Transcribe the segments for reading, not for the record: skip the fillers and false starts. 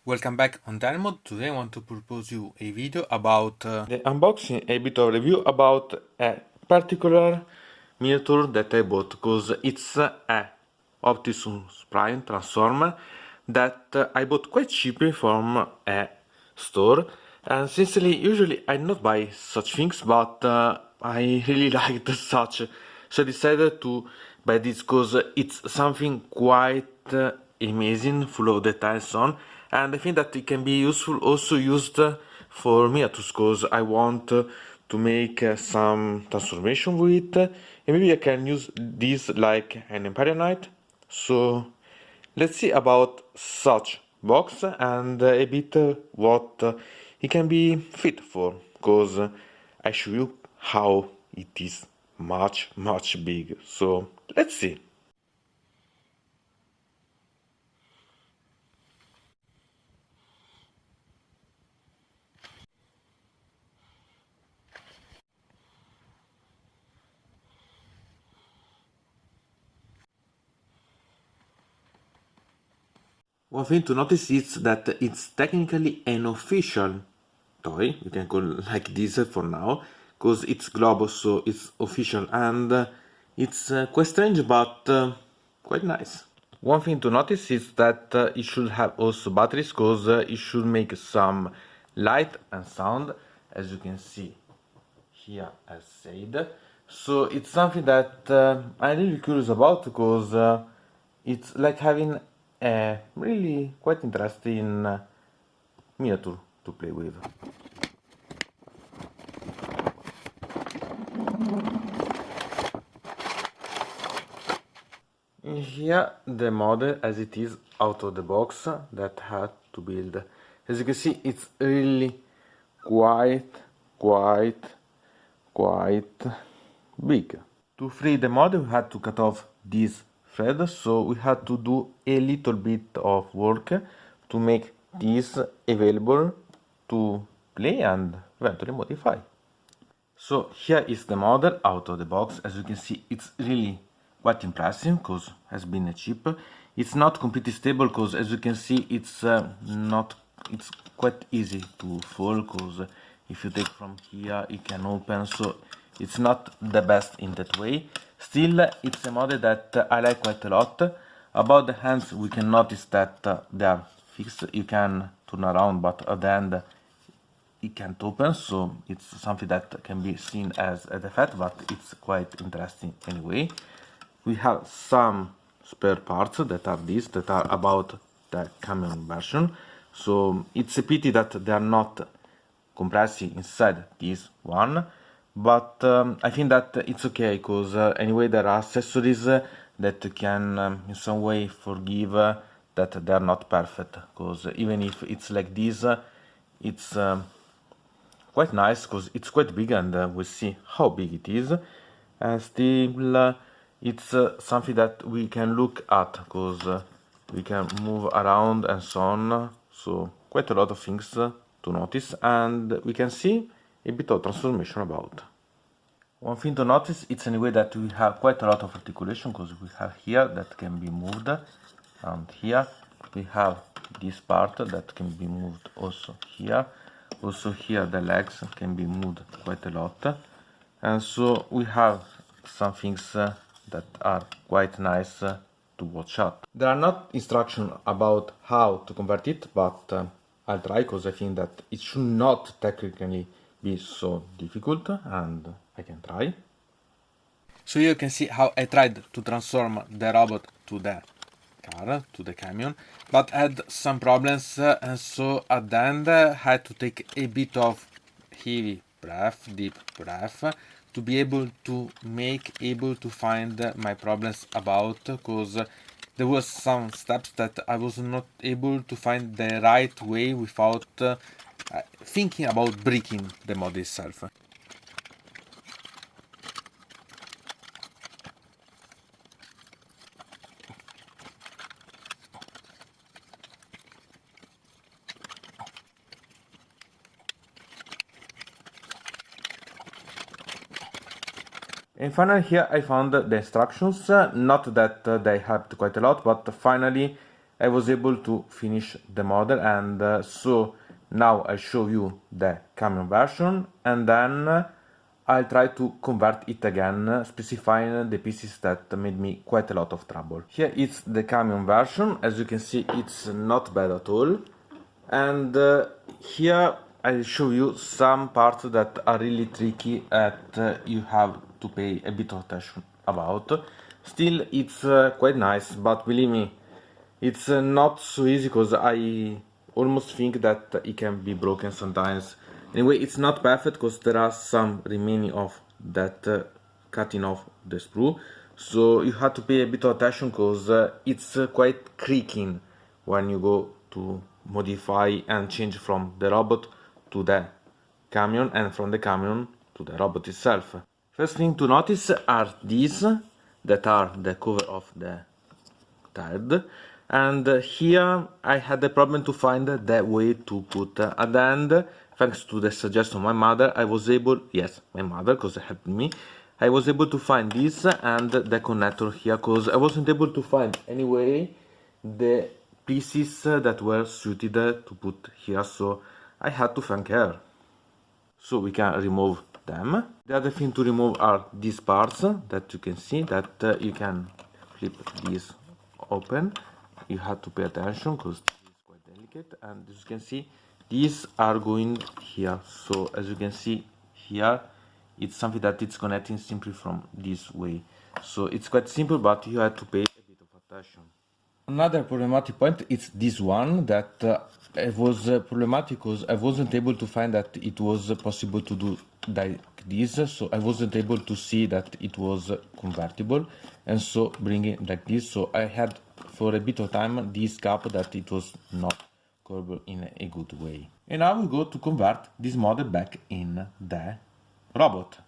Welcome back on Dynamod. Today I want to propose you a video about The unboxing, a bit of review about a particular miniature that I bought because it's a Optimus Prime Transformer that I bought quite cheaply from a store. And sincerely, usually I not buy such things, but I really liked such, so I decided to buy this because it's something quite amazing, full of details on, and I think that it can be useful, also used for miniatures, because I want to make some transformation with it, and maybe I can use this like an Empire Knight. So let's see about such box and a bit what it can be fit for, because I show you how it is much big. So let's see. One thing to notice is that it's technically an official toy, you can call it like this for now, because it's Globo, so it's official, and it's quite strange but quite nice. One thing to notice is that it should have also batteries, because it should make some light and sound, as you can see here as said. So it's something that I'm really curious about, because it's like having a really quite interesting miniature to play with. Here the model as it is out of the box that I had to build. As you can see, it's really quite big. To free the model we had to cut off this thread, so we had to do a little bit of work to make this available to play and eventually modify. So here is the model out of the box. As you can see, it's really quite impressive because it has been a chip. It's not completely stable because, as you can see, it's quite easy to fall, because if you take from here it can open, so it's not the best in that way. Still, it's a model that I like quite a lot. About the hands, we can notice that they are fixed. You can turn around, but at the end it can't open, so it's something that can be seen as a defect, but it's quite interesting anyway. We have some spare parts that are these, that are about the camion version, so it's a pity that they are not compressing inside this one, but I think that it's okay, because anyway there are accessories that can in some way forgive that they are not perfect, because even if it's like this, it's quite nice, because it's quite big, and we'll see how big it is. And still it's something that we can look at, because we can move around and so on, so quite a lot of things to notice, and we can see a bit of transformation about. One thing to notice, it's anyway that we have quite a lot of articulation, because we have here that can be moved, and here we have this part that can be moved also here. Also here the legs can be moved quite a lot, and so we have some things that are quite nice to watch out. There are not instructions about how to convert it, but I'll try, because I think that it should not technically be so difficult, and I can try. So you can see how I tried to transform the robot to the car, to the camion, but had some problems, and so at the end I had to take a bit of heavy breath, deep breath, to be able to find my problems about, because there was some steps that I was not able to find the right way without thinking about breaking the model itself. And finally here I found the instructions, not that they helped quite a lot, but finally I was able to finish the model, and so now I'll show you the camion version, and then I'll try to convert it again, specifying the pieces that made me quite a lot of trouble. Here it's the camion version. As you can see, it's not bad at all. And here I'll show you some parts that are really tricky that you have to pay a bit of attention about. Still, it's quite nice, but believe me, it's not so easy because I almost think that it can be broken sometimes. Anyway, it's not perfect because there are some remaining of that cutting off the sprue, so you have to pay a bit of attention because it's quite creaking when you go to modify and change from the robot to the camion and from the camion to the robot itself. First thing to notice are these that are the cover of the third, and here I had the problem to find the way to put at the end. Thanks to the suggestion of my mother, I was able, yes, my mother, because it helped me, I was able to find this and the connector here, because I wasn't able to find anyway the pieces that were suited to put here, so I had to thank her. So we can remove them. The other thing to remove are these parts that you can see, that you can flip these open. You have to pay attention because this is quite delicate, and as you can see, these are going here. So as you can see here, it's something that it's connecting simply from this way. So it's quite simple, but you have to pay a bit of attention. Another problematic point is this one, that it was problematic because I wasn't able to find that it was possible to do like this, so I wasn't able to see that it was convertible, and so bring it like this. So I had for a bit of time this cap that it was not curved in a good way. And now we go to convert this model back in the robot.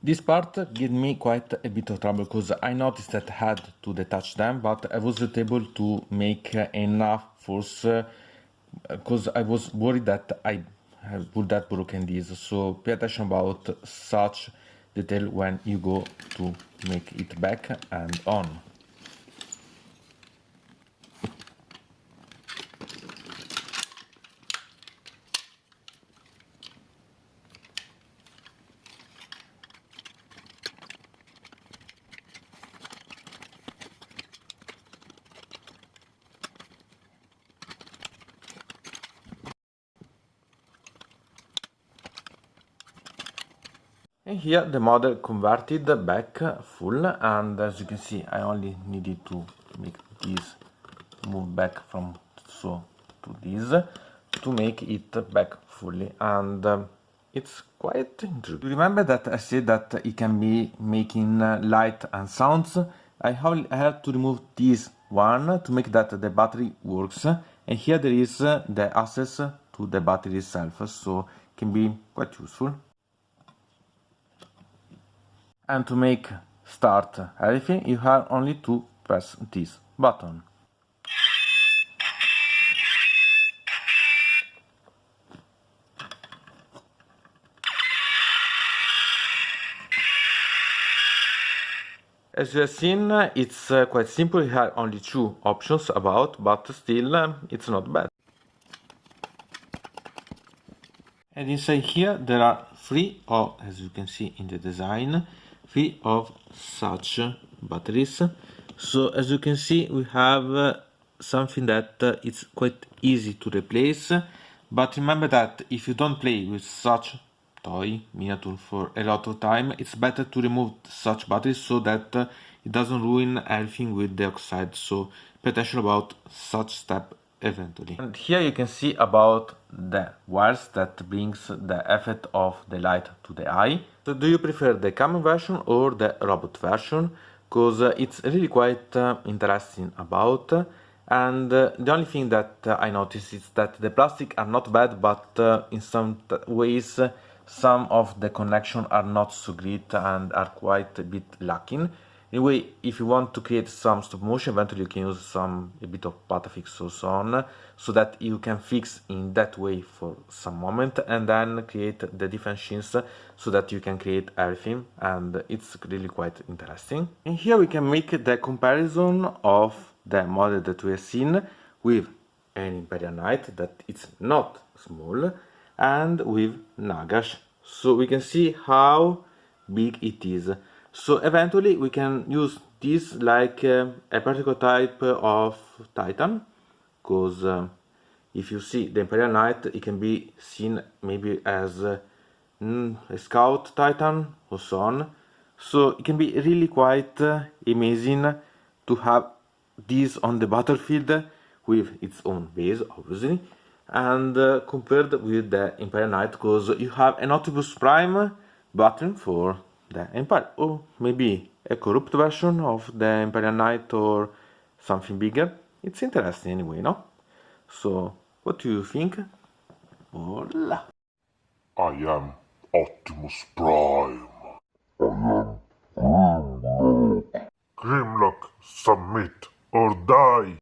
This part gave me quite a bit of trouble because I noticed that I had to detach them, but I wasn't able to make enough force because I was worried that I would have broken these. So pay attention about such detail when you go to make it back and on. And here the model converted back full, and as you can see I only needed to make this move back from so to this to make it back fully, and it's quite interesting. Remember that I said that it can be making light and sounds. I have to remove this one to make that the battery works, and here there is the access to the battery itself, so it can be quite useful. And to make start everything, you have only to press this button. As you have seen, it's quite simple. You have only two options about, but still it's not bad. And inside here there are three, or as you can see in the design, three of such batteries. So as you can see we have something that it's quite easy to replace, but remember that if you don't play with such toy miniature for a lot of time, it's better to remove such batteries so that it doesn't ruin everything with the oxide. So pay attention about such step eventually. And here you can see about the wires that brings the effect of the light to the eye. So do you prefer the camion version or the robot version? Because it's really quite interesting about, And the only thing that I noticed is that the plastic are not bad, but in some ways some of the connection are not so great and are quite a bit lacking. Anyway, if you want to create some stop motion, eventually you can use a bit of patafix or so on, so that you can fix in that way for some moment and then create the different scenes so that you can create everything, and it's really quite interesting. And here we can make the comparison of the model that we have seen with an Imperial Knight that it's not small and with Nagash, so we can see how big it is. So eventually we can use this like a particular type of Titan, because if you see the Imperial Knight, it can be seen maybe as a Scout Titan or so on. So it can be really quite amazing to have this on the battlefield with its own base, obviously, and compared with the Imperial Knight, because you have an Optimus Prime button for the Empire, or maybe a corrupt version of the Imperial Knight or something bigger. It's interesting anyway, no? So, what do you think? Hola! I am Optimus Prime. Grimlock, submit or die.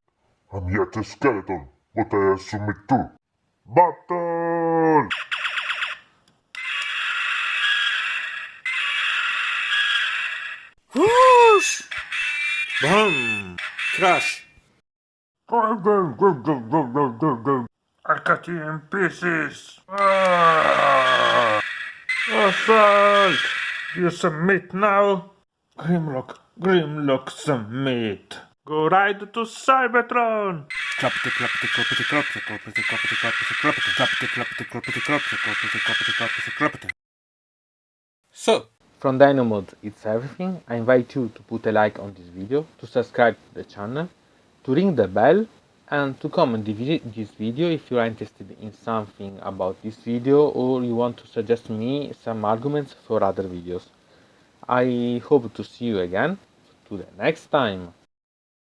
I'm yet a skeleton, but I submit too. Battle! Whoosh! Boom! Crash! I cut you in pieces. Assault! You submit now? Grimlock, submit. Go ride to Cybertron! Clappity, clappity, clappity, clappity, clappity, clappity, clappity, clappity, clappity, clappity, clappity, clappity, clappity, clappity, clappity, clappity. So, From Dino Mode, it's everything. I invite you to put a like on this video, to subscribe to the channel, to ring the bell, and to comment this video if you are interested in something about this video or you want to suggest me some arguments for other videos. I hope to see you again to the next time.